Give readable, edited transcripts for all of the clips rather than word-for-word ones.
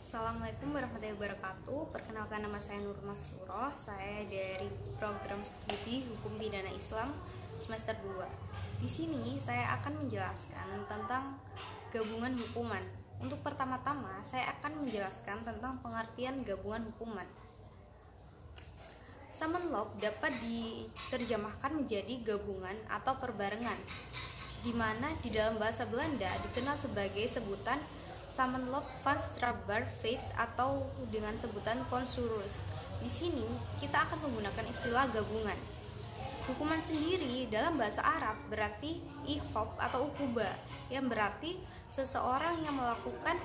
Assalamualaikum warahmatullahi wabarakatuh. Perkenalkan, nama saya Nur Masruroh. Saya dari program studi Hukum Pidana Islam semester 2. Di sini saya akan menjelaskan tentang gabungan hukuman. Untuk pertama-tama, saya akan menjelaskan tentang pengertian gabungan hukuman. Common law dapat diterjemahkan menjadi gabungan atau perbarengan, di mana di dalam bahasa Belanda dikenal sebagai sebutan Samenloop van Strafbaar Feit atau dengan sebutan Consurus. Di sini kita akan menggunakan istilah gabungan. Hukuman sendiri dalam bahasa Arab berarti iqab atau uquba, yang berarti seseorang yang melakukan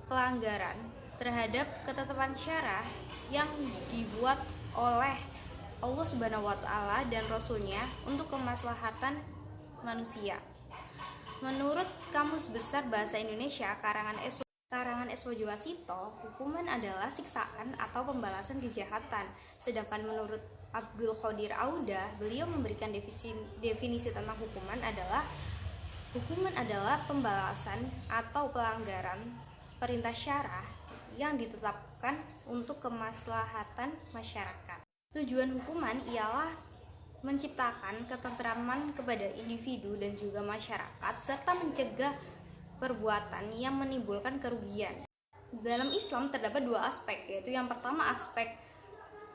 pelanggaran terhadap ketetapan syara yang dibuat oleh Allah Subhanahu wa Ta'ala dan Rasul-Nya untuk kemaslahatan manusia. Menurut Kamus Besar Bahasa Indonesia karangan S. Wasito, hukuman adalah siksaan atau pembalasan kejahatan. Sedangkan menurut Abdul Qadir Auda, beliau memberikan definisi tentang hukuman adalah pembalasan atau pelanggaran perintah syara yang ditetapkan untuk kemaslahatan masyarakat. Tujuan hukuman ialah menciptakan ketentraman kepada individu dan juga masyarakat, serta mencegah perbuatan yang menimbulkan kerugian. Dalam Islam terdapat dua aspek, yaitu yang pertama aspek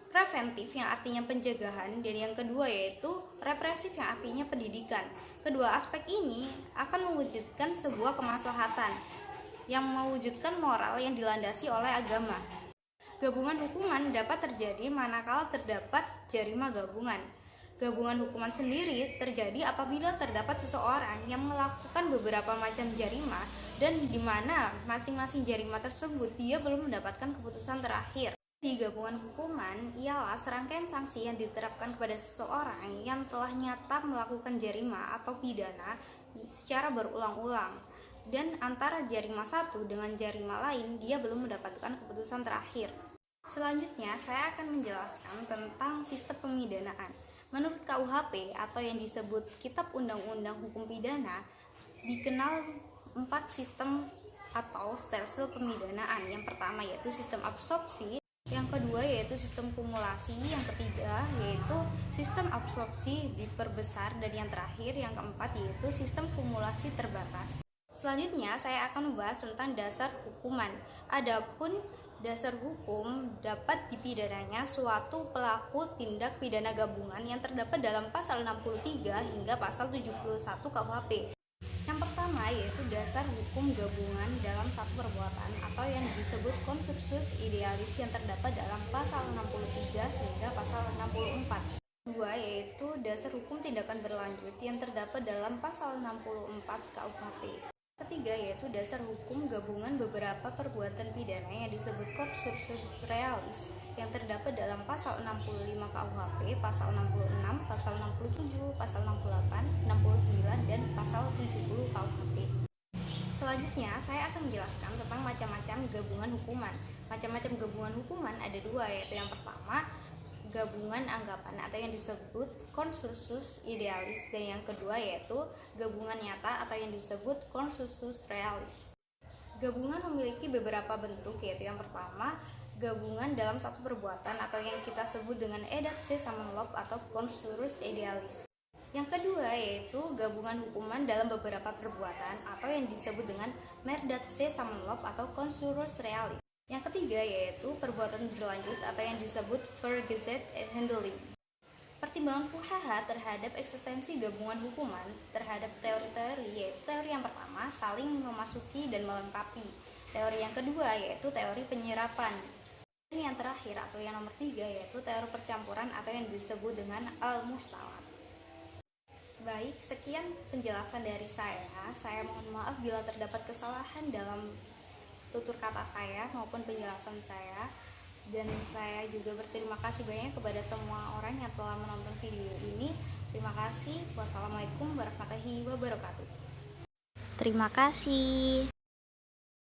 preventif yang artinya pencegahan, dan yang kedua yaitu represif yang artinya pendidikan. Kedua aspek ini akan mewujudkan sebuah kemaslahatan yang mewujudkan moral yang dilandasi oleh agama. Gabungan hukuman dapat terjadi manakala terdapat jarima gabungan. Gabungan hukuman sendiri terjadi apabila terdapat seseorang yang melakukan beberapa macam jarima dan di mana masing-masing jarima tersebut dia belum mendapatkan keputusan terakhir. Di gabungan hukuman ialah serangkaian sanksi yang diterapkan kepada seseorang yang telah nyata melakukan jarima atau pidana secara berulang-ulang, dan antara jarima satu dengan jarima lain dia belum mendapatkan keputusan terakhir. Selanjutnya saya akan menjelaskan tentang sistem pemidanaan. Menurut KUHP atau yang disebut Kitab Undang-Undang Hukum Pidana, dikenal 4 sistem atau stelsel pemidanaan. Yang pertama yaitu sistem absorpsi, yang kedua yaitu sistem kumulasi, yang ketiga yaitu sistem absorpsi diperbesar, dan yang terakhir yang keempat yaitu sistem kumulasi terbatas. Selanjutnya saya akan membahas tentang dasar hukuman. Adapun dasar hukum dapat dipidananya suatu pelaku tindak pidana gabungan yang terdapat dalam pasal 63 hingga pasal 71 KUHP. Yang pertama yaitu dasar hukum gabungan dalam satu perbuatan atau yang disebut konsensus idealis yang terdapat dalam pasal 63 hingga pasal 64. Kedua yaitu dasar hukum tindakan berlanjut yang terdapat dalam pasal 64 KUHP. Ketiga yaitu dasar hukum gabungan beberapa perbuatan pidana yang disebut cursus realis yang terdapat dalam pasal 65 KUHP, pasal 66, pasal 67, pasal 68, 69, dan pasal 70 KUHP. Selanjutnya saya akan menjelaskan tentang macam-macam gabungan hukuman. Macam-macam gabungan hukuman ada dua, yaitu yang pertama gabungan anggapan atau yang disebut konsensus idealis, dan yang kedua yaitu gabungan nyata atau yang disebut konsensus realis. Gabungan memiliki beberapa bentuk, yaitu yang pertama gabungan dalam satu perbuatan atau yang kita sebut dengan edat se samenloop atau konsensus idealis. Yang kedua yaitu gabungan hukuman dalam beberapa perbuatan atau yang disebut dengan merdat se samenloop atau konsensus realis. Yang ketiga yaitu perbuatan berlanjut atau yang disebut vergeset handling. Pertimbangan fuqaha terhadap eksistensi gabungan hukuman terhadap teori-teori yaitu teori yang pertama saling memasuki dan melengkapi. Teori yang kedua yaitu teori penyerapan. Dan yang terakhir atau yang nomor 3 yaitu teori percampuran atau yang disebut dengan al-muhtalat. Baik, sekian penjelasan dari saya. Saya mohon maaf bila terdapat kesalahan dalam tutur kata saya maupun penjelasan saya, dan saya juga berterima kasih banyak kepada semua orang yang telah menonton video ini. Terima kasih. Wassalamualaikum warahmatullahi wabarakatuh. Terima kasih.